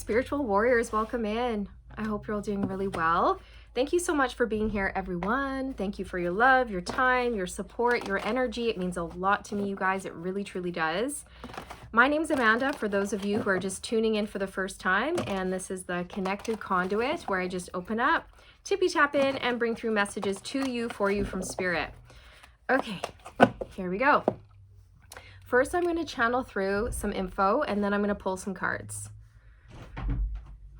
Spiritual warriors, welcome in. I hope you're all doing really well. Thank you so much for being here, everyone. Thank you for your love, your time, your support, your energy. It means a lot to me, you guys. It really, truly does. My name's Amanda, for those of you who are just tuning in for the first time, and this is the Connected Conduit, where I just open up, tippy tap in, and bring through messages to you, for you from Spirit. Okay, here we go. First, I'm going to channel through some info, and then I'm going to pull some cards.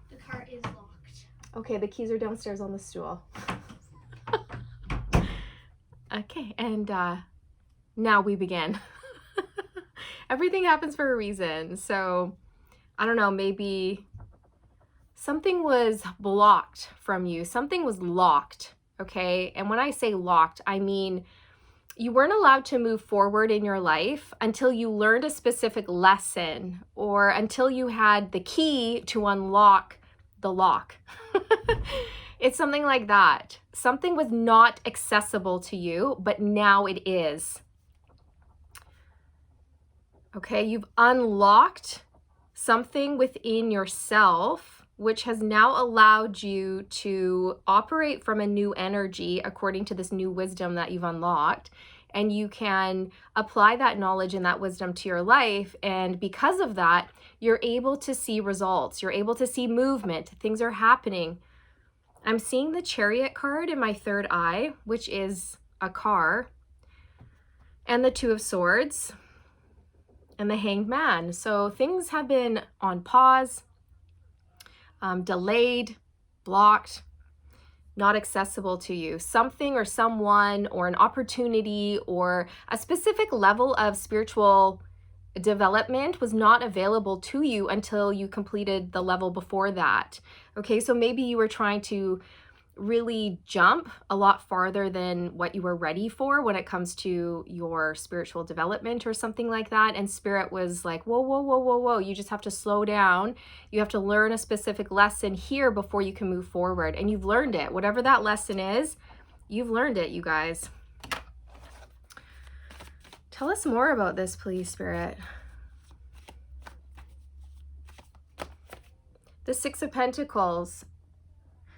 The car is locked. Okay, the keys are downstairs on the stool. Okay, and now we begin. Everything happens for a reason. So, I don't know, maybe something was blocked from you. Something was locked, okay? And when I say locked, I mean you weren't allowed to move forward in your life until you learned a specific lesson or until you had the key to unlock the lock. It's something like that. Something was not accessible to you, but now it is. Okay, you've unlocked something within yourself, which has now allowed you to operate from a new energy according to this new wisdom that you've unlocked. And you can apply that knowledge and that wisdom to your life. And because of that, you're able to see results. You're able to see movement. Things are happening. I'm seeing the Chariot card in my third eye, which is a car, and the Two of Swords, and the Hanged Man. So things have been on pause, delayed, blocked, not accessible to you. Something or someone or an opportunity or a specific level of spiritual development was not available to you until you completed the level before that. Okay, so maybe you were trying to really jump a lot farther than what you were ready for when it comes to your spiritual development or something like that. And Spirit was like, whoa, whoa, whoa, whoa, whoa. You just have to slow down. You have to learn a specific lesson here before you can move forward. And you've learned it. Whatever that lesson is, you've learned it, you guys. Tell us more about this, please, Spirit. The Six of Pentacles.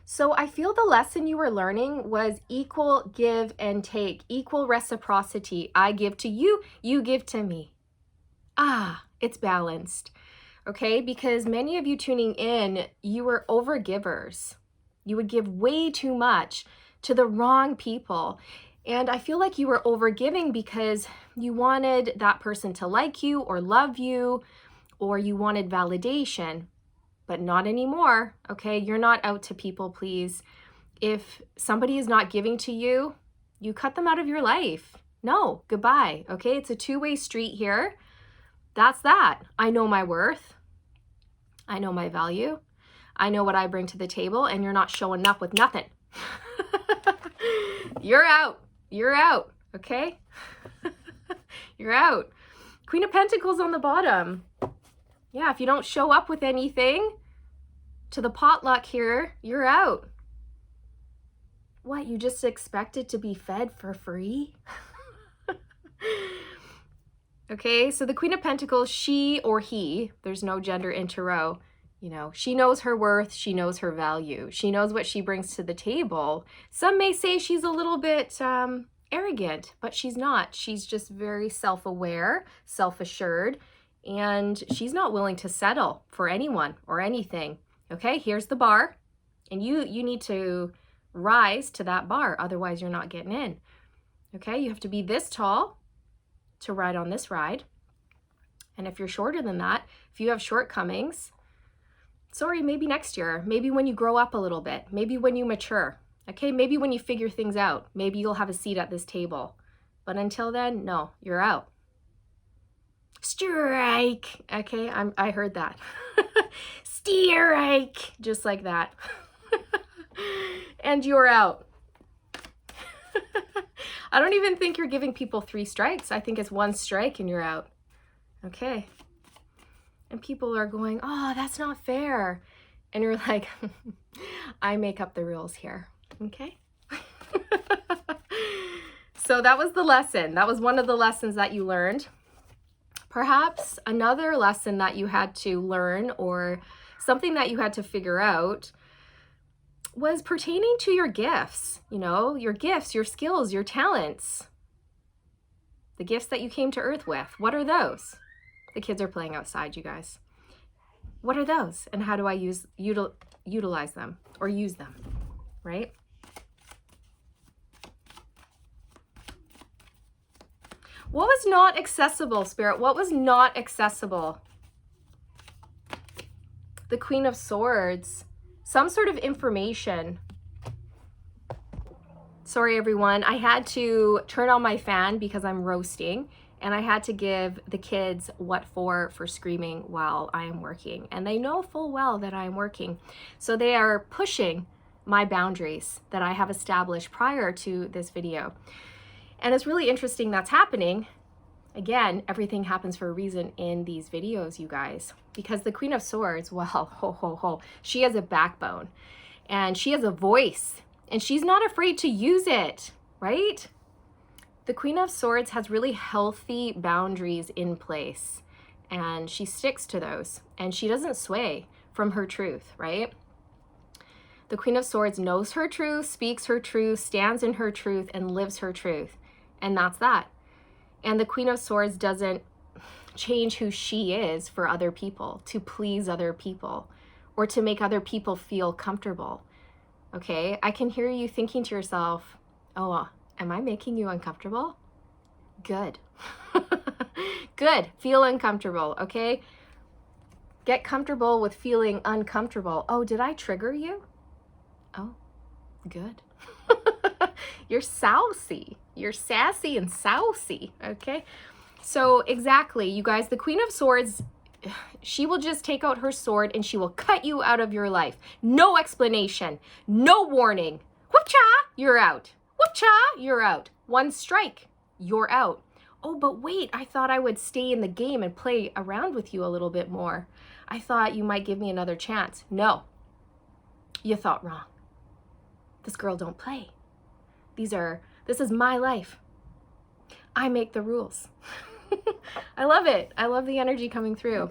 So I feel the lesson you were learning was equal give and take, equal reciprocity. I give to you, you give to me. It's balanced, okay? Because many of you tuning in, you were overgivers. You would give way too much to the wrong people. And I feel like you were overgiving because you wanted that person to like you or love you, or you wanted validation. But not anymore, okay? You're not out to people, please. If somebody is not giving to you, you cut them out of your life. No, goodbye, okay? It's a two-way street here. That's that. I know my worth. I know my value. I know what I bring to the table, and you're not showing up with nothing. You're out. You're out, okay? You're out. Queen of Pentacles on the bottom. Yeah, if you don't show up with anything to the potluck here, you're out. What, you just expected to be fed for free? Okay, so the Queen of Pentacles, she or he, there's no gender interro, you know, she knows her worth, she knows her value, she knows what she brings to the table. Some may say she's a little bit arrogant, but she's not. She's just very self-aware, self-assured, and she's not willing to settle for anyone or anything. Okay, here's the bar, and you need to rise to that bar, otherwise you're not getting in. Okay, you have to be this tall to ride on this ride. And if you're shorter than that, if you have shortcomings, sorry, maybe next year, maybe when you grow up a little bit, maybe when you mature, okay, maybe when you figure things out, maybe you'll have a seat at this table. But until then, no, you're out. Strike. Okay, I heard that. Strike. Just like that. And you're out. I don't even think you're giving people 3 strikes. I think it's 1 strike and you're out. Okay. And people are going, oh, that's not fair. And you're like, I make up the rules here. Okay. So that was the lesson. That was one of the lessons that you learned. Perhaps another lesson that you had to learn or something that you had to figure out was pertaining to your gifts, your gifts, your skills, your talents, the gifts that you came to earth with. What are those? The kids are playing outside, you guys. What are those? And how do I utilize them or use them, right? What was not accessible, Spirit? What was not accessible? The Queen of Swords. Some sort of information. Sorry, everyone. I had to turn on my fan because I'm roasting, and I had to give the kids what for screaming while I am working. And they know full well that I am working. So they are pushing my boundaries that I have established prior to this video. And it's really interesting that's happening. Again, everything happens for a reason in these videos, you guys, because the Queen of Swords, well, she has a backbone and she has a voice and she's not afraid to use it, right? The Queen of Swords has really healthy boundaries in place and she sticks to those and she doesn't sway from her truth, right? The Queen of Swords knows her truth, speaks her truth, stands in her truth, and lives her truth. And that's that. And the Queen of Swords doesn't change who she is for other people, to please other people, or to make other people feel comfortable. Okay? I can hear you thinking to yourself, oh, am I making you uncomfortable? Good. Good. Feel uncomfortable, okay? Get comfortable with feeling uncomfortable. Oh, did I trigger you? Oh, good. You're saucy. You're sassy and saucy, okay? So exactly, you guys, the Queen of Swords, she will just take out her sword and she will cut you out of your life. No explanation, no warning. Whoop-cha, you're out. Whoop-cha, you're out. One strike, you're out. Oh, but wait, I thought I would stay in the game and play around with you a little bit more. I thought you might give me another chance. No, you thought wrong. This girl don't play. This is my life. I make the rules. I love it. I love the energy coming through.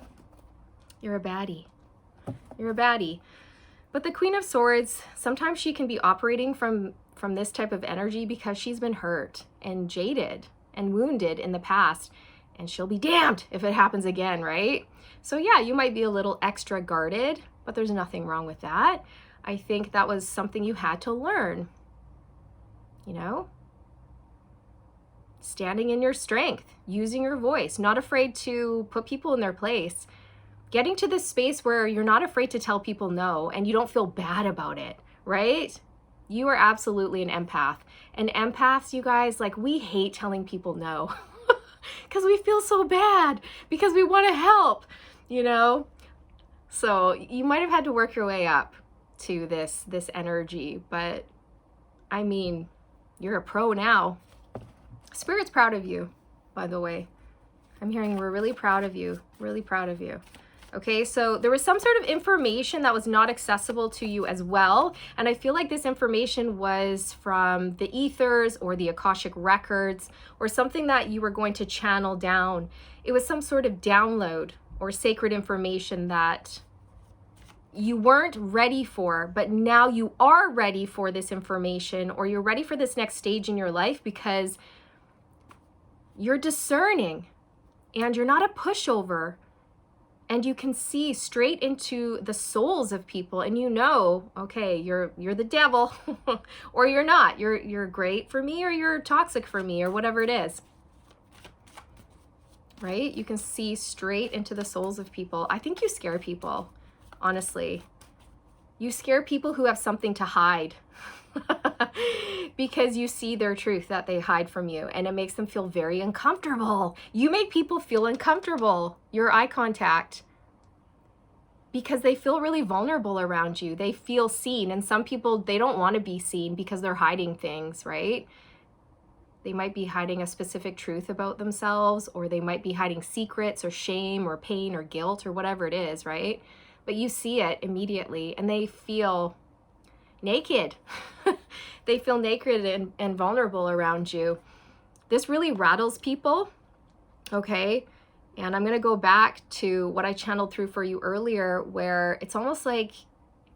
You're a baddie. You're a baddie. But the Queen of Swords, sometimes she can be operating from this type of energy because she's been hurt and jaded and wounded in the past, and she'll be damned if it happens again, right? So yeah, you might be a little extra guarded, but there's nothing wrong with that. I think that was something you had to learn. Standing in your strength, using your voice, not afraid to put people in their place, getting to this space where you're not afraid to tell people no and you don't feel bad about it, right? You are absolutely an empath. And empaths, you guys, like, we hate telling people no because we feel so bad, because we want to help, So you might have had to work your way up to this energy, but I mean, you're a pro now. Spirit's proud of you, by the way. I'm hearing we're really proud of you, really proud of you. Okay, so there was some sort of information that was not accessible to you as well. And I feel like this information was from the ethers or the Akashic records or something that you were going to channel down. It was some sort of download or sacred information that you weren't ready for, but now you are ready for this information, or you're ready for this next stage in your life because you're discerning and you're not a pushover, and you can see straight into the souls of people, and okay, you're the devil or you're not. You're great for me or you're toxic for me or whatever it is. Right? You can see straight into the souls of people. I think you scare people. Honestly, you scare people who have something to hide because you see their truth that they hide from you, and it makes them feel very uncomfortable. You make people feel uncomfortable, your eye contact, because they feel really vulnerable around you. They feel seen, and some people, they don't want to be seen because they're hiding things, right? They might be hiding a specific truth about themselves, or they might be hiding secrets or shame or pain or guilt or whatever it is, right? But you see it immediately and they feel naked. They feel naked and vulnerable around you. This really rattles people, okay? And I'm going to go back to what I channeled through for you earlier, where it's almost like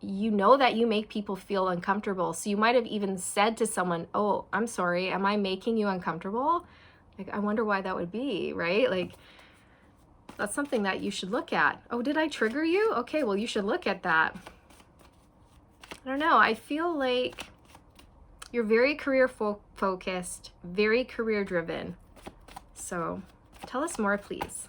you know that you make people feel uncomfortable. So you might have even said to someone, oh, I'm sorry, am I making you uncomfortable? Like, I wonder why that would be, right? Like, that's something that you should look at. Oh, did I trigger you? Okay, well, you should look at that. I don't know. I feel like you're very career focused, very career driven. So tell us more, please.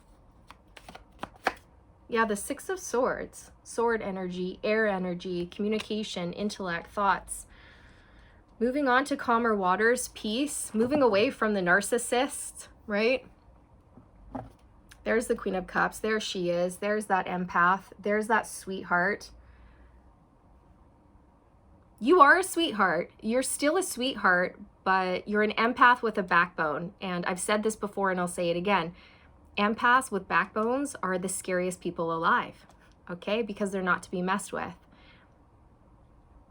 Yeah, the Six of Swords, sword energy, air energy, communication, intellect, thoughts. Moving on to calmer waters, peace, moving away from the narcissist, right? There's the Queen of Cups. There she is. There's that empath. There's that sweetheart. You are a sweetheart. You're still a sweetheart, but you're an empath with a backbone. And I've said this before and I'll say it again. Empaths with backbones are the scariest people alive, okay? Because they're not to be messed with.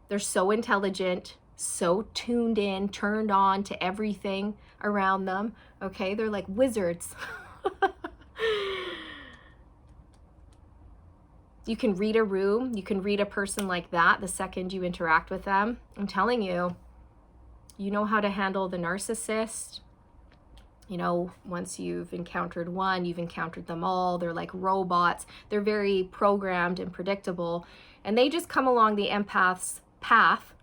They're so intelligent, so tuned in, turned on to everything around them, okay? They're like wizards. You can read a room, you can read a person like that the second you interact with them. I'm telling you, you know how to handle the narcissist. You know, once you've encountered one, you've encountered them all. They're like robots. They're very programmed and predictable. And they just come along the empath's path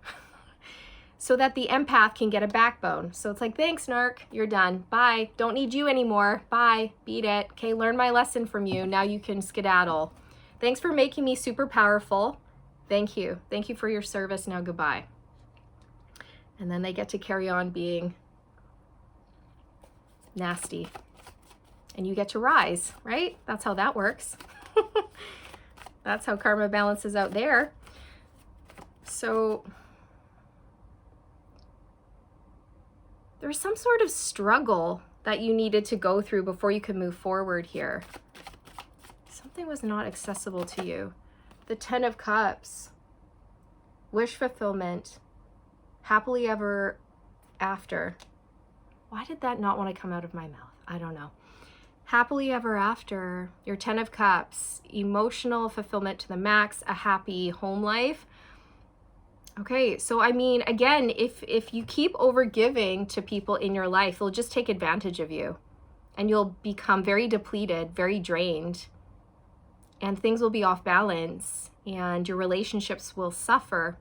so that the empath can get a backbone. So it's like, thanks, narc, you're done. Bye. Don't need you anymore. Bye. Beat it. Okay, learn my lesson from you. Now you can skedaddle. Thanks for making me super powerful. Thank you. Thank you for your service. Now goodbye. And then they get to carry on being nasty. And you get to rise, right? That's how that works. That's how karma balances out there. So there's some sort of struggle that you needed to go through before you could move forward here. Something was not accessible to you. The Ten of Cups, wish fulfillment, happily ever after. Why did that not want to come out of my mouth? I don't know. Happily ever after, your Ten of Cups, emotional fulfillment to the max, a happy home life. Okay, so I mean, again, if you keep over giving to people in your life, they'll just take advantage of you and you'll become very depleted, very drained, and things will be off balance and your relationships will suffer.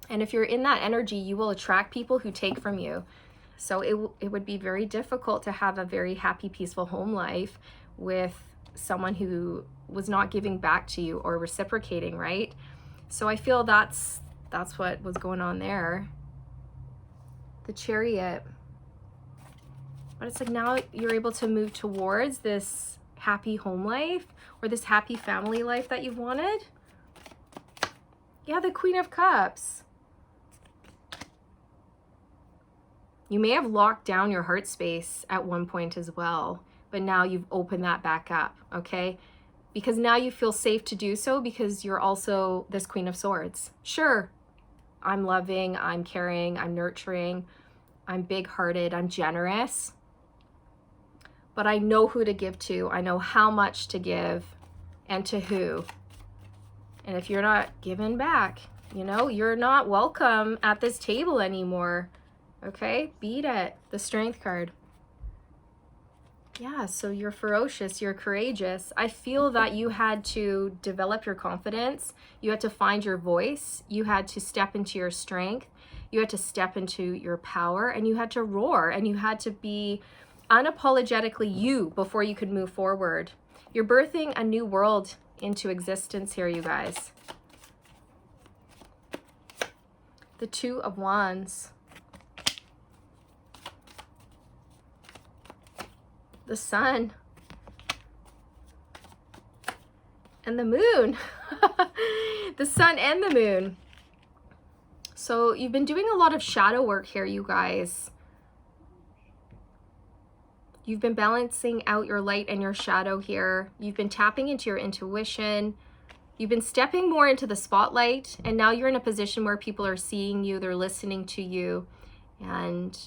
And if you're in that energy, you will attract people who take from you. So it would be very difficult to have a very happy, peaceful home life with someone who was not giving back to you or reciprocating, right? So I feel that's what was going on there. The Chariot. But it's like now you're able to move towards this happy home life or this happy family life that you've wanted. Yeah, the Queen of Cups. You may have locked down your heart space at one point as well, but now you've opened that back up, okay? Because now you feel safe to do so because you're also this Queen of Swords. Sure, I'm loving, I'm caring, I'm nurturing, I'm big-hearted, I'm generous, but I know who to give to. I know how much to give and to who. And if you're not giving back, you know, you're not welcome at this table anymore. Okay, beat it. The Strength card. Yeah, so you're ferocious, you're courageous. I feel that you had to develop your confidence. You had to find your voice. You had to step into your strength. You had to step into your power and you had to roar and you had to be unapologetically you before you could move forward. You're birthing a new world into existence here, you guys. The Two of Wands. The Sun. And the Moon. The Sun and the Moon. So you've been doing a lot of shadow work here, you guys. You've been balancing out your light and your shadow here. You've been tapping into your intuition. You've been stepping more into the spotlight. And now you're in a position where people are seeing you, they're listening to you. And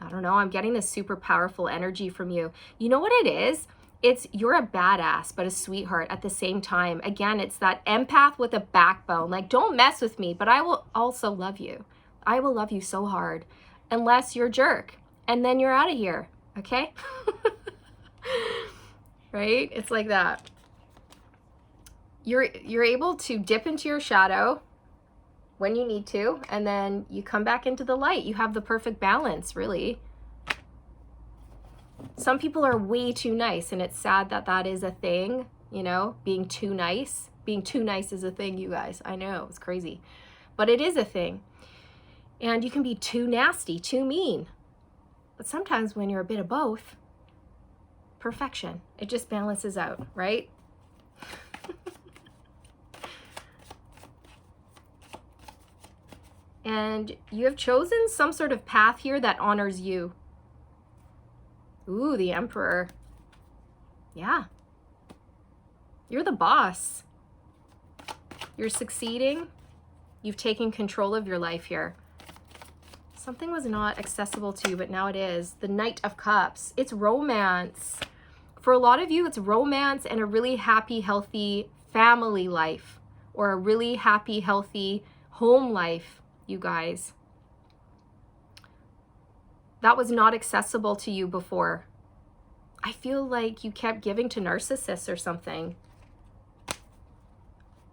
I don't know, I'm getting this super powerful energy from you. You know what it is? it's you're a badass, but a sweetheart at the same time. Again, it's that empath with a backbone. Like, don't mess with me, but I will also love you. I will love you so hard unless you're a jerk. And then you're out of here, okay? Right? It's like that. You're able to dip into your shadow when you need to, and then you come back into the light. You have the perfect balance, really. Some people are way too nice, and it's sad that that is a thing, you know, being too nice. Being too nice is a thing, you guys. I know, it's crazy. But it is a thing. And you can be too nasty, too mean. But sometimes when you're a bit of both, perfection. It just balances out, right? And you have chosen some sort of path here that honors you. Ooh, the Emperor. Yeah. You're the boss. You're succeeding. You've taken control of your life here. Something was not accessible to you, but now it is. The Knight of Cups. It's romance. For a lot of you, it's romance and a really happy, healthy family life, or a really happy, healthy home life, you guys. That was not accessible to you before. I feel like you kept giving to narcissists or something.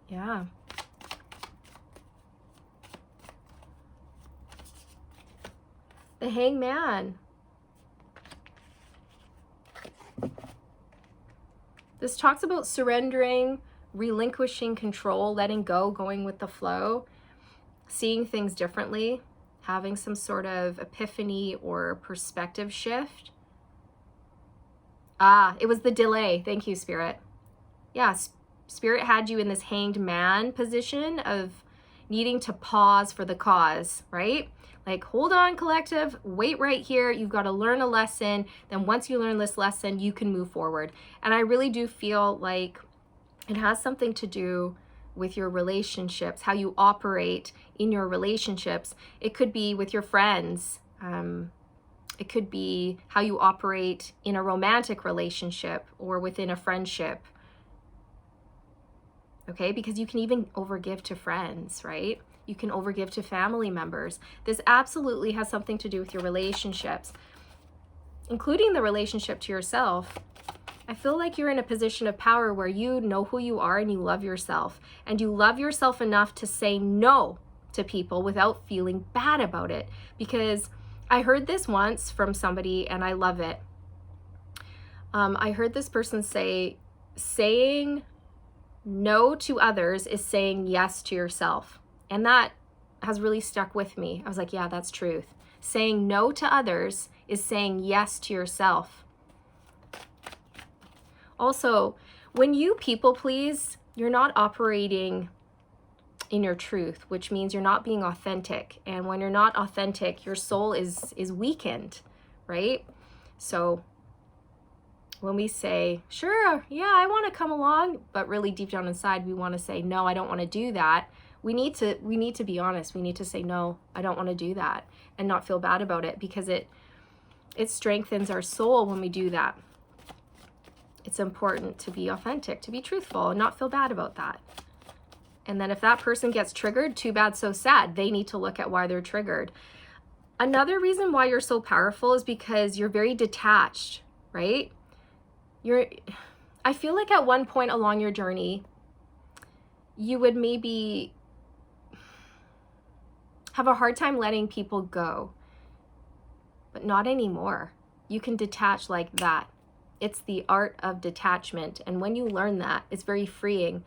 Yeah. The Hangman. This talks about surrendering, relinquishing control, letting go, going with the flow, seeing things differently, having some sort of epiphany or perspective shift. Ah, it was the delay. Thank you, Spirit. Yeah, Spirit had you in this hanged man position of needing to pause for the cause, right? Like, hold on, collective, wait right here. You've got to learn a lesson. Then once you learn this lesson, you can move forward. And I really do feel like it has something to do with your relationships, how you operate in your relationships. It could be with your friends. It could be how you operate in a romantic relationship or within a friendship. Okay, because you can even overgive to friends, right? You can overgive to family members. This absolutely has something to do with your relationships, including the relationship to yourself. I feel like you're in a position of power where you know who you are and you love yourself. And you love yourself enough to say no to people without feeling bad about it. Because I heard this once from somebody and I love it. I heard this person say, saying no to others is saying yes to yourself. And that has really stuck with me. I was like, yeah, that's truth. Saying no to others is saying yes to yourself. Also, when you people please, you're not operating in your truth, which means you're not being authentic. And when you're not authentic, your soul is weakened, right? So when we say, sure, yeah, I want to come along, but really deep down inside, we want to say, no, I don't want to do that. We need to be honest. We need to say, no, I don't want to do that, and not feel bad about it, because it strengthens our soul when we do that. It's important to be authentic, to be truthful, and not feel bad about that. And then if that person gets triggered, too bad, so sad. They need to look at why they're triggered. Another reason why you're so powerful is because you're very detached, right? I feel like at one point along your journey, you would maybe have a hard time letting people go, but not anymore. You can detach like that. It's the art of detachment. And when you learn that, it's very freeing.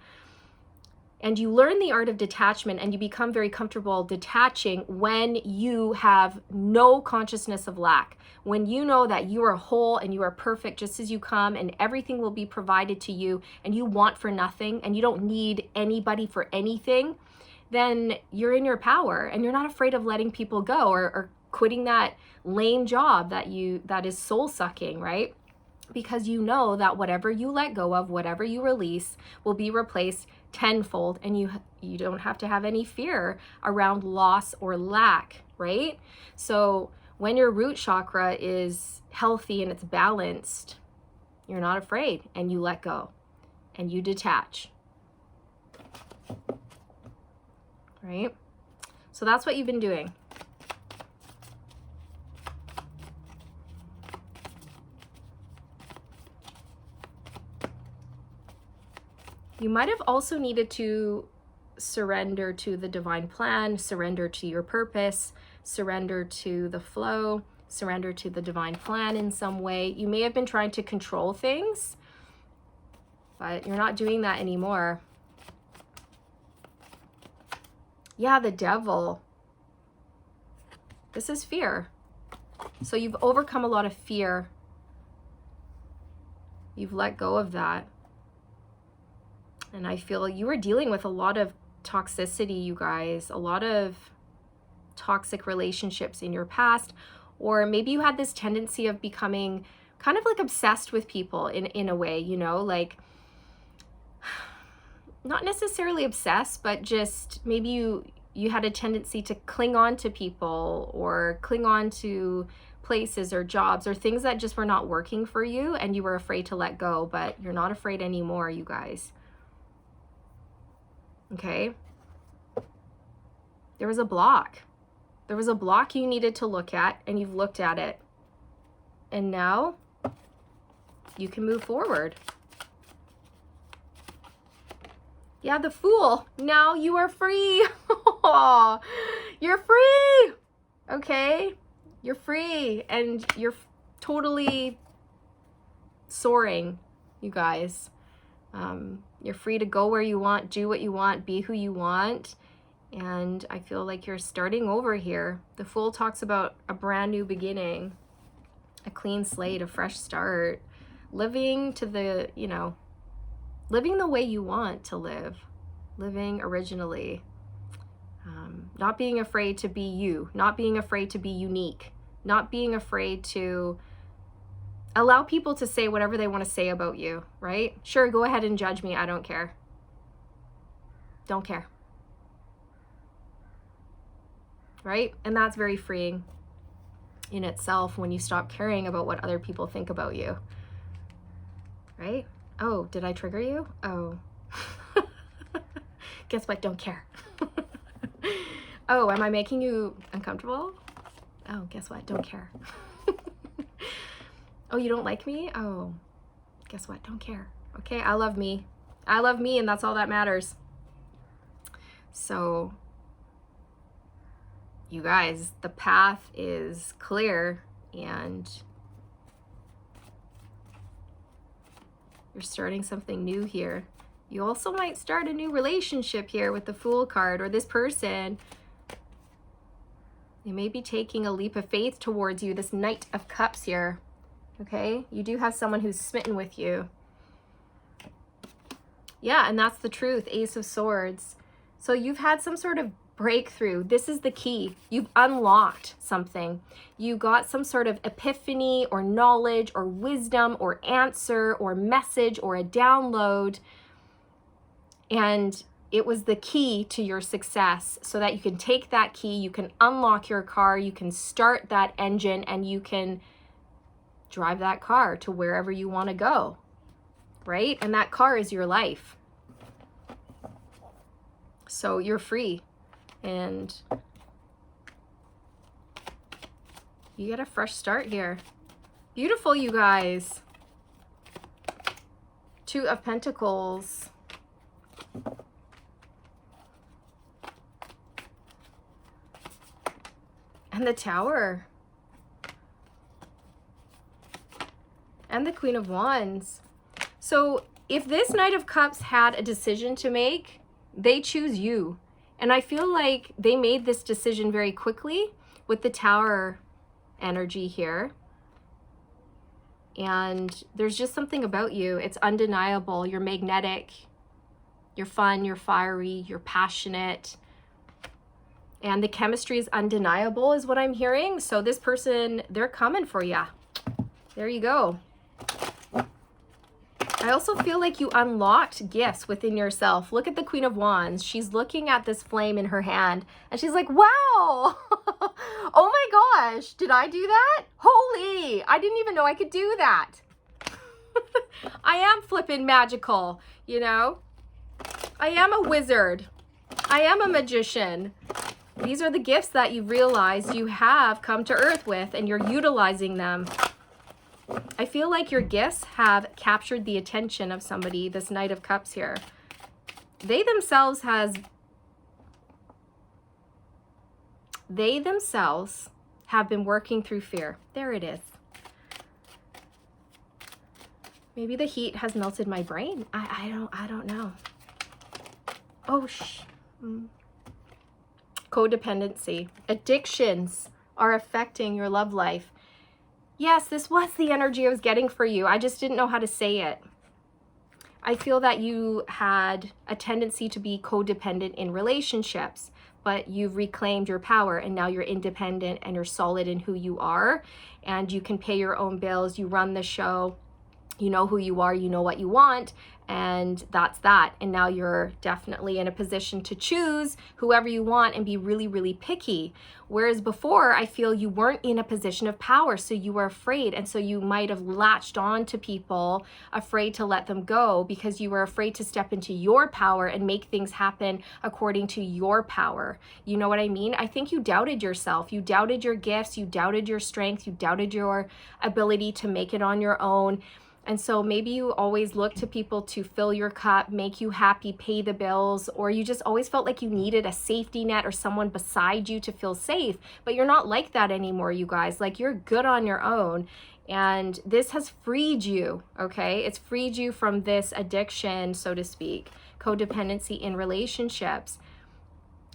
And you learn the art of detachment and you become very comfortable detaching when you have no consciousness of lack. When you know that you are whole and you are perfect just as you come, and everything will be provided to you, and you want for nothing and you don't need anybody for anything, then you're in your power and you're not afraid of letting people go or quitting that lame job that is soul sucking, right? Because you know that whatever you let go of, whatever you release, will be replaced tenfold, and you don't have to have any fear around loss or lack, right? So when your root chakra is healthy and it's balanced, You're not afraid, and you let go and you detach. Right? So that's what you've been doing. You might have also needed to surrender to the divine plan, surrender to your purpose, surrender to the flow, surrender to the divine plan in some way. You may have been trying to control things, but you're not doing that anymore. Yeah, the devil. This is fear. So you've overcome a lot of fear. You've let go of that. And I feel you were dealing with a lot of toxicity, you guys, a lot of toxic relationships in your past, or maybe you had this tendency of becoming kind of like obsessed with people in a way, you know, like not necessarily obsessed, but just maybe you had a tendency to cling on to people or cling on to places or jobs or things that just were not working for you, and you were afraid to let go, but you're not afraid anymore, you guys. Okay? There was a block. There was a block you needed to look at, and you've looked at it. And now you can move forward. Yeah, the Fool. Now you are free. You're free. Okay? You're free, and you're totally soaring, you guys. You're free to go where you want, do what you want, be who you want. And I feel like you're starting over here. The Fool talks about a brand new beginning, a clean slate, a fresh start, living to the, you know, living the way you want to live, living originally, not being afraid to be you, not being afraid to be unique, not being afraid to allow people to say whatever they want to say about you, right? Sure, go ahead and judge me. I don't care. Don't care. Right? And that's very freeing in itself when you stop caring about what other people think about you. Right? Oh, did I trigger you? Oh. Guess what? Don't care. Oh, am I making you uncomfortable? Oh, guess what? Don't care. Oh, you don't like me? Oh, guess what? Don't care. Okay, I love me. I love me, and that's all that matters. So, you guys, the path is clear, and you're starting something new here. You also might start a new relationship here with the Fool card, or this person. They may be taking a leap of faith towards you, this Knight of Cups here. Okay, you do have someone who's smitten with you. Yeah, and that's the truth, Ace of Swords. So you've had some sort of breakthrough. This is the key. You've unlocked something. You got some sort of epiphany or knowledge or wisdom or answer or message or a download. And it was the key to your success, so that you can take that key, you can unlock your car, you can start that engine, and you can drive that car to wherever you want to go, right? And that car is your life. So you're free, and you get a fresh start here. Beautiful, you guys. Two of Pentacles. And the Tower. And the Queen of Wands. So if this Knight of Cups had a decision to make, they choose you. And I feel like they made this decision very quickly with the Tower energy here. And there's just something about you. It's undeniable. You're magnetic. You're fun. You're fiery. You're passionate. And the chemistry is undeniable is what I'm hearing. So this person, they're coming for you. There you go. I also feel like you unlocked gifts within yourself. Look at the Queen of Wands. She's looking at this flame in her hand, and she's like, wow, oh my gosh, did I do that? Holy, I didn't even know I could do that. I am flippin' magical, you know? I am a wizard. I am a magician. These are the gifts that you realize you have come to earth with, and you're utilizing them. I feel like your gifts have captured the attention of somebody, this Knight of Cups here. They themselves have been working through fear. There it is. Maybe the heat has melted my brain. I don't know. Oh, Codependency. Addictions are affecting your love life. Yes, this was the energy I was getting for you. I just didn't know how to say it. I feel that you had a tendency to be codependent in relationships, but you've reclaimed your power and now you're independent and you're solid in who you are, and you can pay your own bills, you run the show, you know who you are, you know what you want, and that's that. And now you're definitely in a position to choose whoever you want and be really, really picky. Whereas before, I feel you weren't in a position of power, so you were afraid. And so you might have latched on to people, afraid to let them go because you were afraid to step into your power and make things happen according to your power. You know what I mean? I think you doubted yourself. You doubted your gifts. You doubted your strength. You doubted your ability to make it on your own. And so maybe you always look to people to fill your cup, make you happy, pay the bills, or you just always felt like you needed a safety net or someone beside you to feel safe. But you're not like that anymore, you guys. Like, you're good on your own. And this has freed you, okay? It's freed you from this addiction, so to speak, codependency in relationships.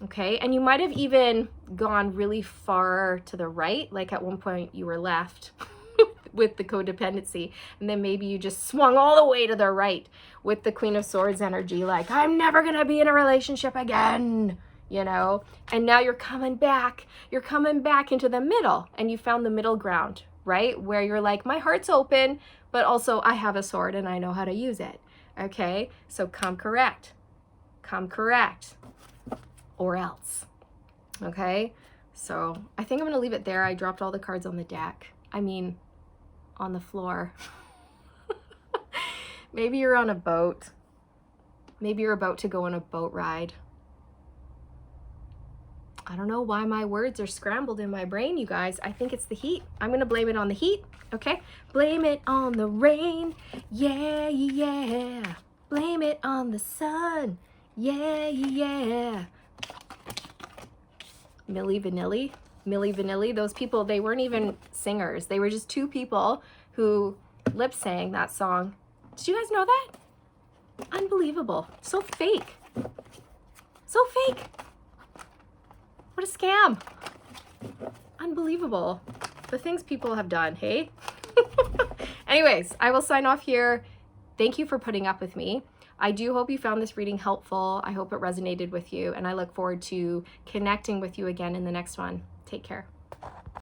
Okay, and you might have even gone really far to the right, like at one point you were left with the codependency, and then maybe you just swung all the way to the right with the Queen of Swords energy, like, I'm never gonna be in a relationship again, you know? And now you're coming back into the middle, and you found the middle ground, right? Where you're like, my heart's open, but also I have a sword and I know how to use it. Okay, so come correct, or else. Okay, so I think I'm gonna leave it there. I dropped all the cards on the deck. I mean, on the floor. Maybe you're on a boat. Maybe you're about to go on a boat ride. I don't know why my words are scrambled in my brain, you guys. I think it's the heat. I'm gonna blame it on the heat, okay? Blame it on the rain, yeah, yeah. Blame it on the sun, yeah, yeah. Milli Vanilli, those people, they weren't even singers. They were just two people who lip sang that song. Did you guys know that? Unbelievable. So fake. So fake. What a scam. Unbelievable. The things people have done, hey? Anyways, I will sign off here. Thank you for putting up with me. I do hope you found this reading helpful. I hope it resonated with you, and I look forward to connecting with you again in the next one. Take care.